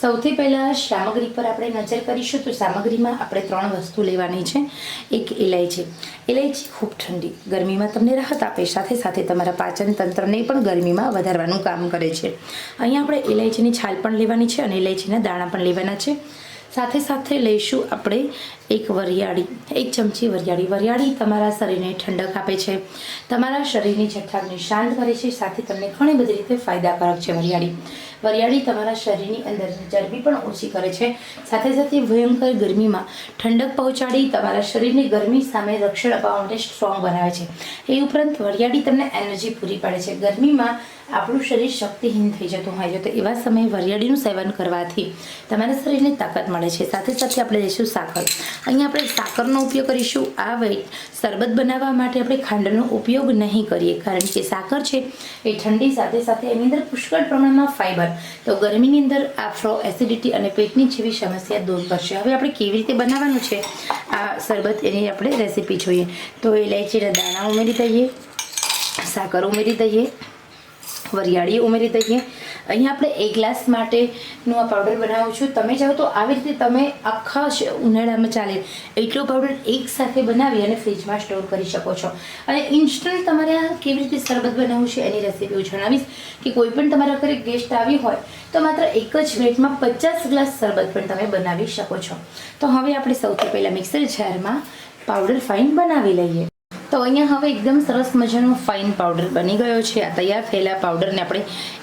સૌથી પહેલાં સામગ્રી પર આપણે નજર કરીશું તો સામગ્રીમાં આપણે 3 વસ્તુ લેવાની છે। એક ઇલાયચી। ઇલાયચી ખૂબ ઠંડી ગરમીમાં તમને રાહત આપે, સાથે સાથે તમારા પાચન તંત્રને પણ ગરમીમાં વધારવાનું કામ કરે છે। અહીંયા આપણે ઇલાયચીની છાલ પણ લેવાની છે અને ઇલાયચીના દાણા પણ લેવાના છે। સાથે સાથે લઈશું આપણે એક વરિયાળી, 1 ચમચી વરિયાળી। વરિયાળી તમારા શરીરને ઠંડક આપે છે, તમારા શરીરની જઠરાગ્નિ શાંત કરે છે, સાથે તમને ઘણી બધી રીતે ફાયદાકારક છે વરિયાળી તમારા શરીરની અંદર ચરબી પણ ઓછી કરે છે, સાથે સાથે ભયંકર ગરમીમાં ઠંડક પહોંચાડી તમારા શરીરને ગરમી સામે રક્ષણ અપાવવા માટે સ્ટ્રોંગ બનાવે છે। એ ઉપરાંત વરિયાળી તમને એનર્જી પૂરી પાડે છે। ગરમીમાં આપણું શરીર શક્તિહીન થઈ જતું હોય છે, તો એવા સમયે વરિયાળીનું સેવન કરવાથી તમારા શરીરને તાકાત મળે છે। સાથે સાથે આપણે લઈશું સાકર। અહીંયા આપણે સાકરનો ઉપયોગ કરીશું। આ શરબત બનાવવા માટે આપણે ખાંડનો ઉપયોગ નહીં કરીએ, કારણ કે સાકર છે એ ઠંડી સાથે સાથે એની અંદર પુષ્કળ પ્રમાણમાં ફાઈબર, તો ગરમીની અંદર આફ્રો એસિડિટી અને પેટની જેવી સમસ્યા દૂર કરશે। હવે આપણે કેવી રીતે બનાવવાનું છે આ શરબત, એની આપણે રેસીપી જોઈએ। તો ઇલાયચીના દાણા ઉમેરી દઈએ, સાકર ઉમેરી દઈએ, વરિયાળી ઉમેરી દઈએ। અહીંયા આપણે 1 ગ્લાસ માટેનું આ પાવડર બનાવું છું। તમે ચાહો તો આવી રીતે તમે આખા ઉનાળામાં ચાલે એટલો પાવડર એકસાથે બનાવી અને ફ્રીજમાં સ્ટોર કરી શકો છો। અને ઇન્સ્ટન્ટ તમારે આ કેવી રીતે શરબત બનાવવું છે એની રેસીપી હું જણાવીશ કે કોઈ પણ તમારા ઘરે ગેસ્ટ આવી હોય તો માત્ર 1 જ મિનિટમાં 50 ગ્લાસ શરબત પણ તમે બનાવી શકો છો। તો હવે આપણે સૌથી પહેલાં મિક્સર જારમાં પાવડર ફાઇન બનાવી લઈએ। તો અહીંયા હવે એકદમ સરસ મજાનો ફાઇન પાવડર બની ગયો છે। આ તૈયાર થયેલા પાવડરને આપણે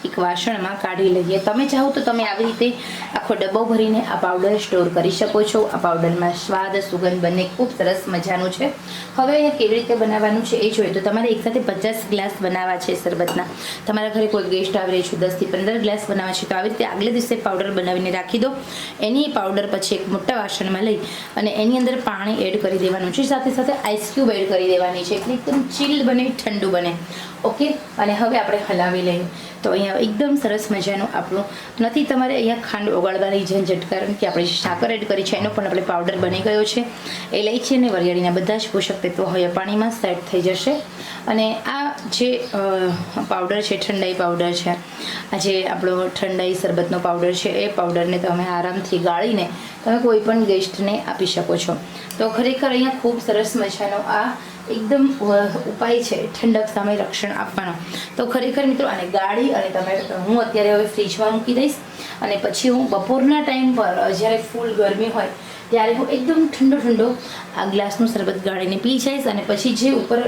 એક વાસણમાં કાઢી લઈએ। તમે ચાહો તો તમે આવી રીતે આખો ડબ્બો ભરીને આ પાવડર સ્ટોર કરી શકો છો। આ પાવડરમાં સ્વાદ, સુગંધ બંને ખૂબ સરસ મજાનું છે। હવે અહીંયા કેવી રીતે બનાવવાનું છે એ જોઈએ તો તમારે એકસાથે 50 ગ્લાસ બનાવવા છે શરબતના। તમારા ઘરે કોઈ ગેસ્ટ આવી રહી છે, 10 થી 15 ગ્લાસ બનાવવા છે, તો આવી રીતે આગલે દિવસે પાવડર બનાવીને રાખી દો। એની પાવડર પછી એક મોટા વાસણમાં લઈ અને એની અંદર પાણી એડ કરી દેવાનું છે, સાથે સાથે આઈસ ક્યુબ એડ કરી દેવાની છે, એટલે એકદમ ચીલ્ડ બને, ઠંડુ બને। ઓકે, અને હવે આપણે હલાવી લઈએ। તો અહીંયા એકદમ સરસ મજાનું આપણું નથી તમારે અહીંયા ખાંડ ઓગાળવાની ઝંઝટ, કારણ કે આપણે સાકર એડ કરી છે એનો પણ આપણે પાવડર બની ગયો છે। ઇલાયચી અને વરિયાળીના બધા જ પોષક તત્વો હવે પાણીમાં સેટ થઈ જશે। અને આ જે પાવડર છે, ઠંડાઈ પાવડર છે, આ જે આપણો ઠંડાઈ શરબતનો પાવડર છે, એ પાવડરને તમે આરામથી ગાળીને તમે કોઈ પણ ગેસ્ટને આપી શકો છો। તો ખરેખર અહીંયા ખૂબ સરસ મજાનો આ એકદમ ઉપાય છે ઠંડક સામે રક્ષણ આપવાનો। તો ખરેખર મિત્રો આને ગાળી અને તમે હું અત્યારે હવે ફ્રીજમાં મૂકી દઈશ અને પછી હું બપોરના ટાઈમ પર જ્યારે ફૂલ ગરમી હોય ત્યારે હું એકદમ ઠંડો આ ગ્લાસનું શરબત ગાળીને પી જઈશ। અને પછી જે ઉપર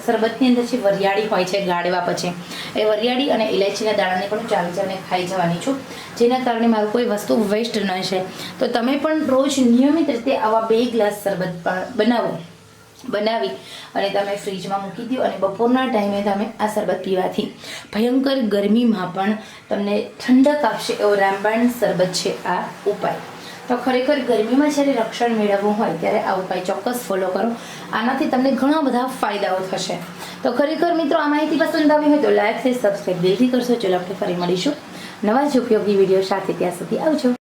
શરબતની અંદર જે વરિયાળી હોય છે ગાળવા પછી, એ વરિયાળી અને ઇલાયચીના દાણાને પણ ચાવીને ખાઈ જવાની છું, જેના કારણે મારું કોઈ વસ્તુ વેસ્ટ ન જાય। તો તમે પણ રોજ નિયમિત રીતે આવા 2 ગ્લાસ શરબત બનાવી અને તમે ફ્રીજમાં મૂકી દો અને બપોરના ટાઈમે તમે આ શરબત પીવાથી ભયંકર ગરમીમાં પણ તમને ઠંડક આપશે એવો રામબાણ શરબત છે આ ઉપાય। તો ખરેખર ગરમીમાં જ્યારે રક્ષણ મેળવવું હોય ત્યારે આ ઉપાય ચોક્કસ ફોલો કરો। આનાથી તમને ઘણા બધા ફાયદાઓ થશે। તો ખરેખર મિત્રો આ માહિતી પસંદ આવી હોય તો લાઈક, શેર, સબસ્ક્રાઈબ દિલથી કરશો। ચલો આપણે ફરી મળીશું નવા જ ઉપયોગી વિડીયો સાથે, ત્યાં સુધી આવજો।